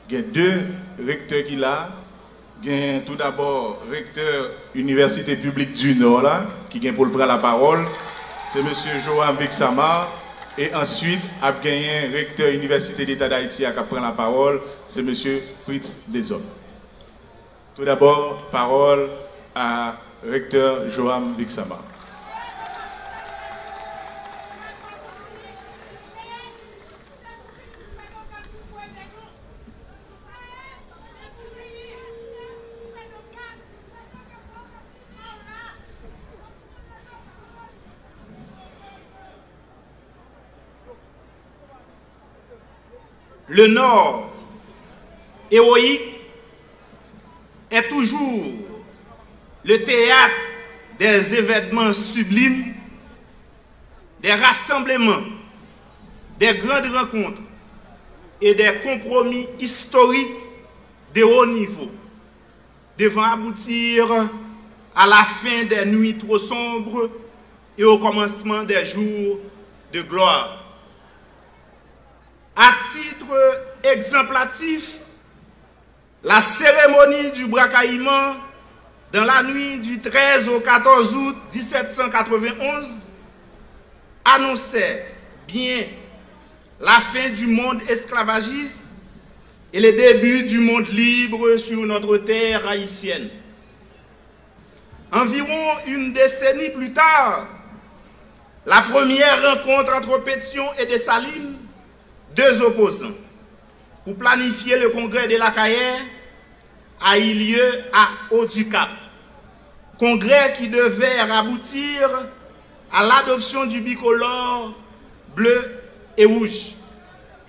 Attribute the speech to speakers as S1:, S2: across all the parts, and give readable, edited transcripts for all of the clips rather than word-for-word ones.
S1: Il y a deux recteurs qui là. Il y a tout d'abord recteur Université publique du Nord là, qui vient pour prendre la parole. C'est M. Joam Vixama. Et ensuite, a gagné recteur Université d'État d'Haïti qui prend la parole. C'est M. Fritz Desom. Tout d'abord, parole à recteur Joam Vixama.
S2: Le Nord héroïque est toujours le théâtre des événements sublimes, des rassemblements, des grandes rencontres et des compromis historiques de haut niveau, devant aboutir à la fin des nuits trop sombres et au commencement des jours de gloire. À titre exemplatif, la cérémonie du bracaillement dans la nuit du 13 au 14 août 1791 annonçait bien la fin du monde esclavagiste et le début du monde libre sur notre terre haïtienne. Environ une décennie plus tard, la première rencontre entre Pétion et Dessalines, deux opposants, pour planifier le congrès de la Caillère, a eu lieu à Haut-du-Cap. Congrès qui devait aboutir à l'adoption du bicolore bleu et rouge.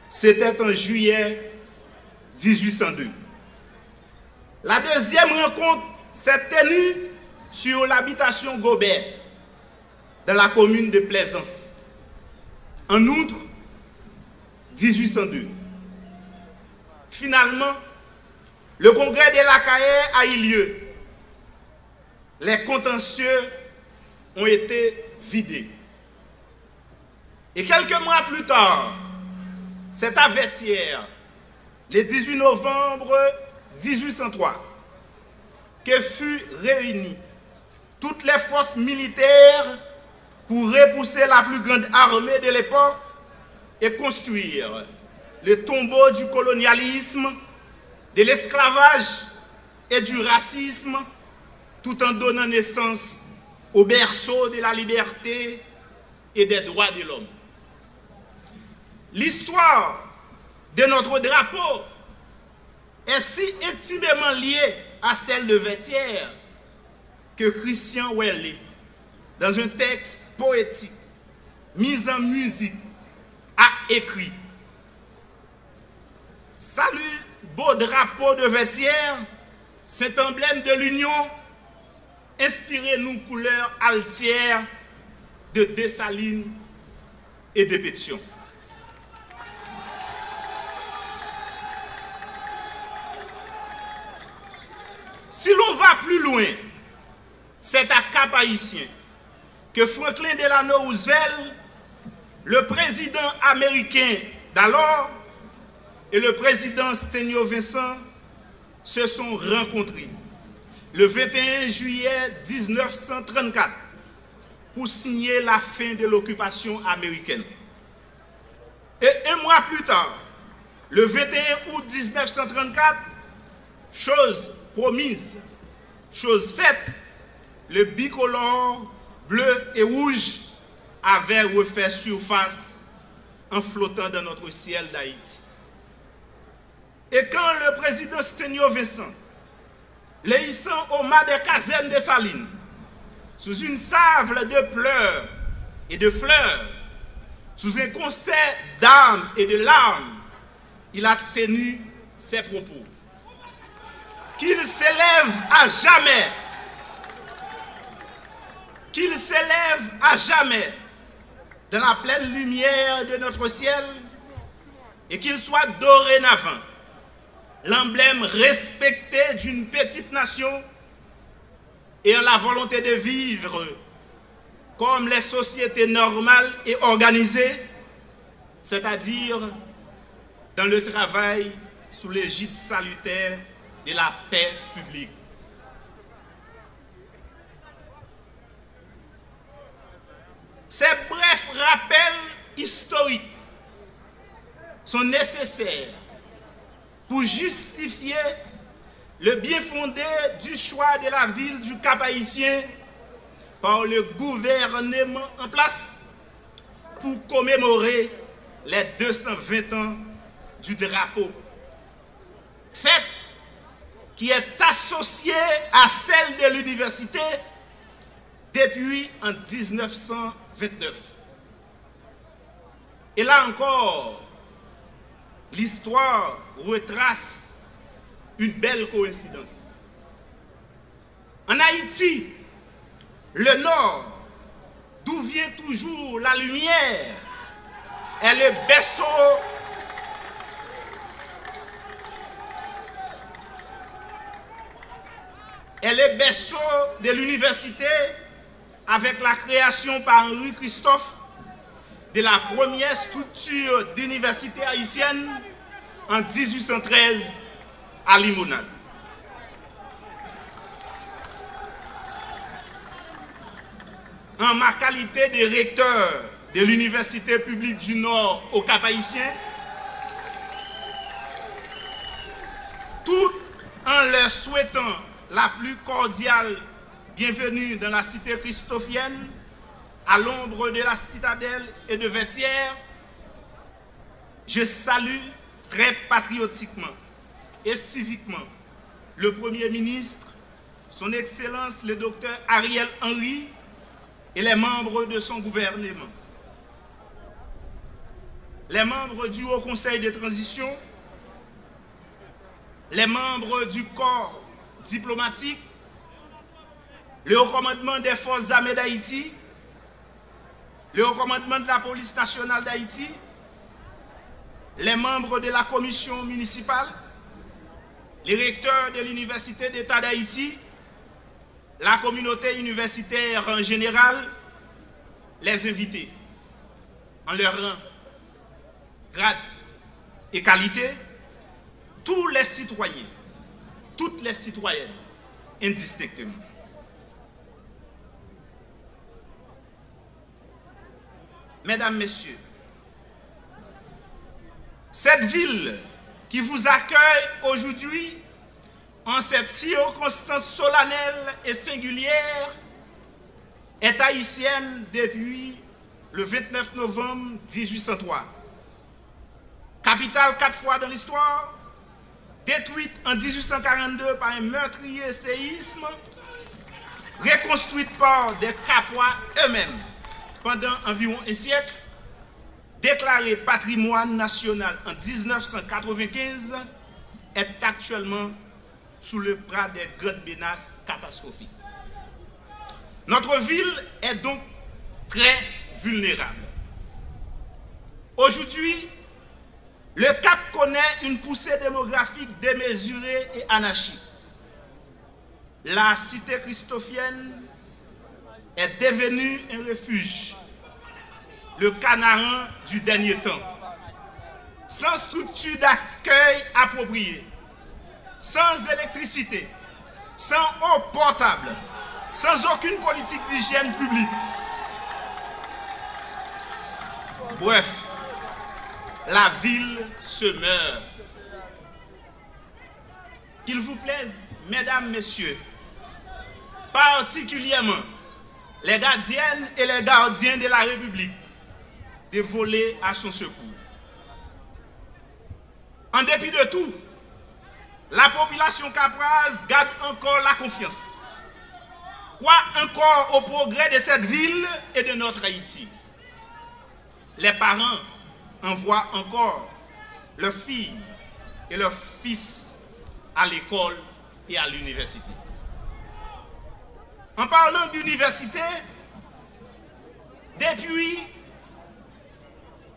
S2: C'était en juillet 1802. La deuxième rencontre s'est tenue sur l'habitation Gobert, dans la commune de Plaisance, en outre 1802. Finalement, le congrès de la Caillère a eu lieu. Les contentieux ont été vidés. Et quelques mois plus tard, c'est à Vertières, le 18 novembre 1803, que furent réunies toutes les forces militaires pour repousser la plus grande armée de l'époque et construire le tombeau du colonialisme, de l'esclavage et du racisme, tout en donnant naissance au berceau de la liberté et des droits de l'homme. L'histoire de notre drapeau est si intimement liée à celle de Vertières que Christian Ouellet, dans un texte poétique mis en musique, a écrit: salut, beau drapeau de Vertières, cet emblème de l'union, inspirez-nous couleurs altières de Dessalines et de Pétion. Si l'on va plus loin, c'est à Cap-Haïtien que Franklin Delano Roosevelt, le président américain d'alors, et le président Sténio Vincent se sont rencontrés le 21 juillet 1934 pour signer la fin de l'occupation américaine. Et un mois plus tard, le 21 août 1934, chose promise, chose faite, le bicolore bleu et rouge avait refait surface en flottant dans notre ciel d'Haïti. Et quand le président Sténio Vincent, les hissant au mât des casernes de Salines, sous une sable de pleurs et de fleurs, sous un concert d'âmes et de larmes, il a tenu ses propos. Qu'il s'élève à jamais, qu'il s'élève à jamais dans la pleine lumière de notre ciel et qu'il soit dorénavant l'emblème respecté d'une petite nation ayant la volonté de vivre comme les sociétés normales et organisées, c'est-à-dire dans le travail sous l'égide salutaire de la paix publique. Ces brefs rappels historiques sont nécessaires pour justifier le bien fondé du choix de la ville du Cap-Haïtien par le gouvernement en place pour commémorer les 220 ans du drapeau. Fête qui est associée à celle de l'université depuis en 1929. Et là encore, l'histoire retrace une belle coïncidence. En Haïti, le Nord, d'où vient toujours la lumière, est le berceau de l'université avec la création par Henri Christophe de la première structure d'université haïtienne en 1813 à Limonade. En ma qualité de recteur de l'Université publique du Nord au Cap-Haïtien, tout en leur souhaitant la plus cordiale bienvenue dans la cité christophienne, à l'ombre de la citadelle et de Vertières, je salue très patriotiquement et civiquement le Premier ministre, son Excellence le docteur Ariel Henry et les membres de son gouvernement. Les membres du Haut Conseil de transition, les membres du corps diplomatique, le Haut Commandement des Forces armées d'Haïti, le Haut Commandement de la Police nationale d'Haïti, les membres de la commission municipale, les recteurs de l'Université d'État d'Haïti, la communauté universitaire en général, les invités, en leur rang, grade et qualité, tous les citoyens, toutes les citoyennes, indistinctement. Mesdames, Messieurs, cette ville qui vous accueille aujourd'hui en cette circonstance solennelle et singulière est haïtienne depuis le 29 novembre 1803. Capitale 4 fois dans l'histoire, détruite en 1842 par un meurtrier séisme, reconstruite par des Capois eux-mêmes pendant environ un siècle, déclarée patrimoine national en 1995, est actuellement sous le bras des grandes menaces catastrophiques. Notre ville est donc très vulnérable. Aujourd'hui, le Cap connaît une poussée démographique démesurée et anarchique. La cité christophienne est devenue un refuge, le Canaran du dernier temps, sans structure d'accueil appropriée, sans électricité, sans eau potable, sans aucune politique d'hygiène publique. Bref, la ville se meurt. Qu'il vous plaise, mesdames, messieurs, particulièrement les gardiennes et les gardiens de la République, de voler à son secours. En dépit de tout, la population caproise garde encore la confiance. Croit encore au progrès de cette ville et de notre Haïti. Les parents envoient encore leurs filles et leurs fils à l'école et à l'université. En parlant d'université, depuis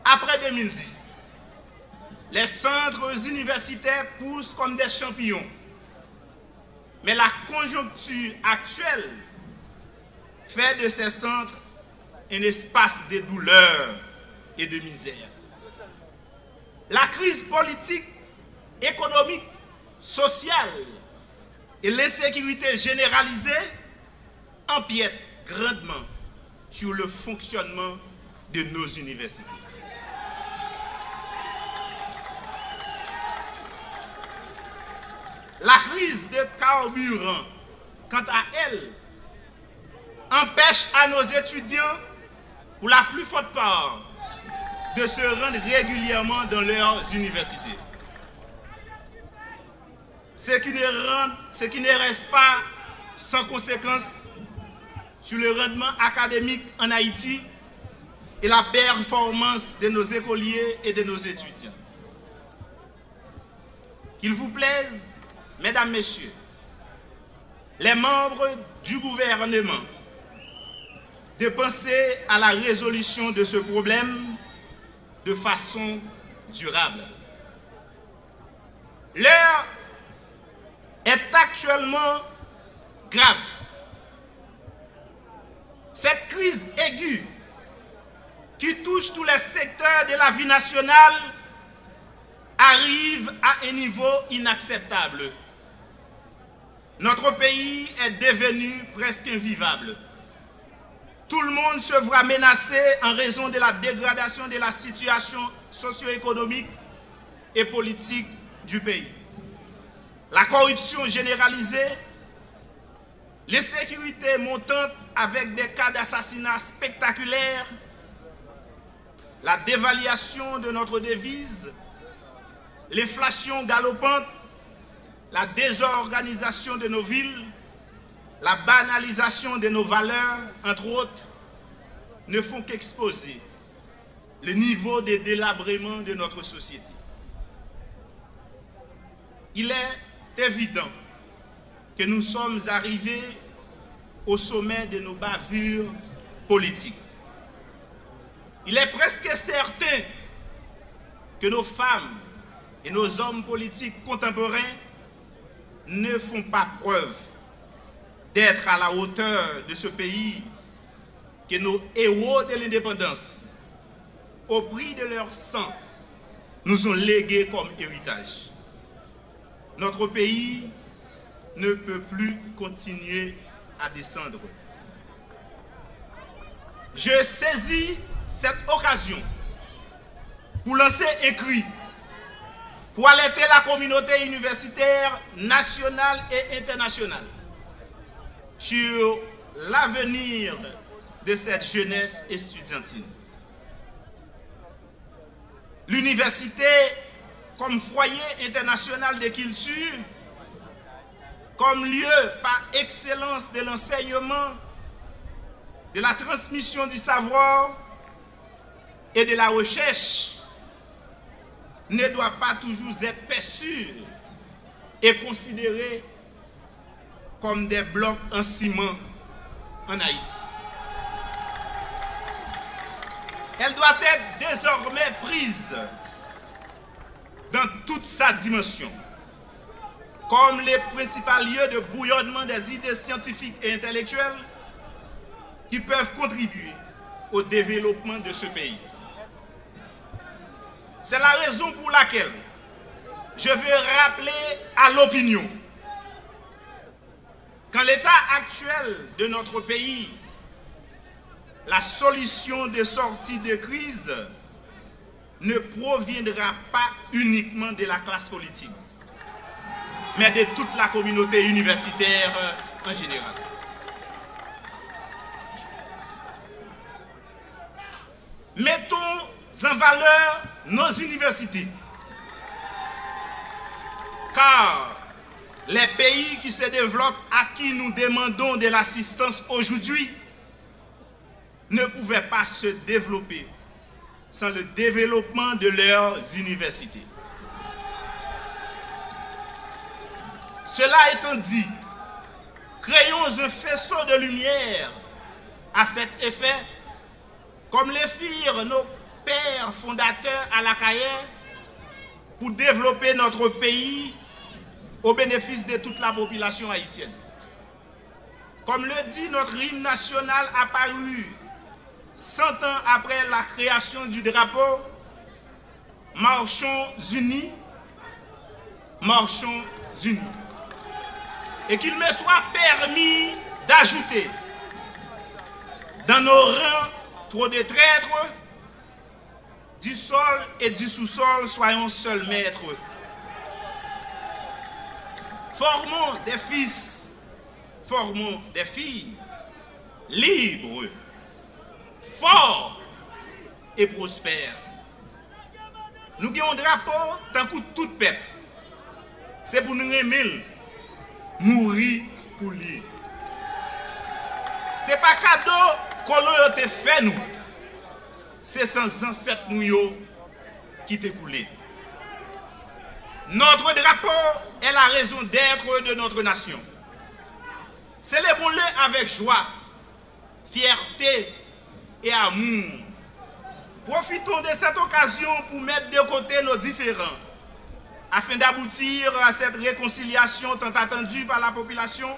S2: après 2010, les centres universitaires poussent comme des champignons. Mais la conjoncture actuelle fait de ces centres un espace de douleur et de misère. La crise politique économique, sociale et l'insécurité généralisée empiètent grandement sur le fonctionnement de nos universités. La crise de carburant, quant à elle, empêche à nos étudiants, pour la plus forte part, de se rendre régulièrement dans leurs universités. Ce qui ne reste pas sans conséquence sur le rendement académique en Haïti et la performance de nos écoliers et de nos étudiants. Qu'il vous plaise, Mesdames, Messieurs, les membres du gouvernement, de penser à la résolution de ce problème de façon durable. L'heure est actuellement grave. Cette crise aiguë qui touche tous les secteurs de la vie nationale arrive à un niveau inacceptable. Notre pays est devenu presque invivable. Tout le monde se voit menacé en raison de la dégradation de la situation socio-économique et politique du pays. La corruption généralisée, l'insécurité montante avec des cas d'assassinat spectaculaires, la dévaluation de notre devise, l'inflation galopante, la désorganisation de nos villes, la banalisation de nos valeurs, entre autres, ne font qu'exposer le niveau de délabrement de notre société. Il est évident que nous sommes arrivés au sommet de nos bavures politiques. Il est presque certain que nos femmes et nos hommes politiques contemporains ne font pas preuve d'être à la hauteur de ce pays que nos héros de l'indépendance, au prix de leur sang, nous ont légué comme héritage. Notre pays ne peut plus continuer à descendre. Je saisis cette occasion pour lancer un cri pour alerter la communauté universitaire nationale et internationale sur l'avenir de cette jeunesse estudiantine. L'université, comme foyer international de culture, comme lieu par excellence de l'enseignement, de la transmission du savoir et de la recherche, ne doit pas toujours être perçue et considérée comme des blocs en ciment en Haïti. Elle doit être désormais prise dans toute sa dimension, comme les principaux lieux de bouillonnement des idées scientifiques et intellectuelles qui peuvent contribuer au développement de ce pays. C'est la raison pour laquelle je veux rappeler à l'opinion qu'en l'état actuel de notre pays, la solution de sortie de crise ne proviendra pas uniquement de la classe politique, mais de toute la communauté universitaire en général. Mettons en valeur nos universités, car les pays qui se développent, à qui nous demandons de l'assistance aujourd'hui, ne pouvaient pas se développer sans le développement de leurs universités. Cela étant dit, créons un faisceau de lumière à cet effet, comme le firent nos pères fondateurs à la Caille, pour développer notre pays au bénéfice de toute la population haïtienne. Comme le dit notre hymne national apparu 100 ans après la création du drapeau, marchons unis, marchons unis. Et qu'il me soit permis d'ajouter dans nos rangs trop de traîtres, du sol et du sous-sol, soyons seuls maîtres. Formons des fils, formons des filles, libres, forts et prospères. Nous avons un drapeau tant que tout peuple. C'est pour nous aimer, mourir pour lui. Ce n'est pas cadeau qu'on a fait nous. C'est sans ancêtres nous qui t'est coulé. Notre drapeau est la raison d'être de notre nation. Célébrons-le avec joie, fierté et amour. Profitons de cette occasion pour mettre de côté nos différends, afin d'aboutir à cette réconciliation tant attendue par la population,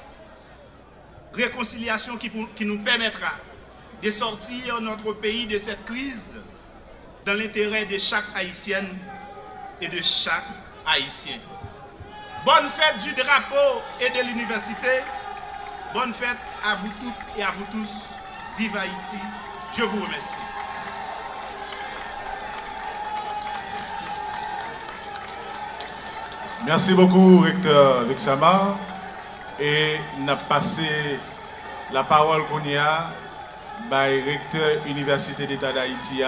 S2: réconciliation qui nous permettra de sortir notre pays de cette crise dans l'intérêt de chaque Haïtienne et de chaque Haïtien. Bonne fête du drapeau et de l'université. Bonne fête à vous toutes et à vous tous. Vive Haïti. Je vous remercie.
S1: Merci beaucoup, recteur Vexama. Et nous avons passé la parole qu'on y a par recteur Université d'État d'Haïti.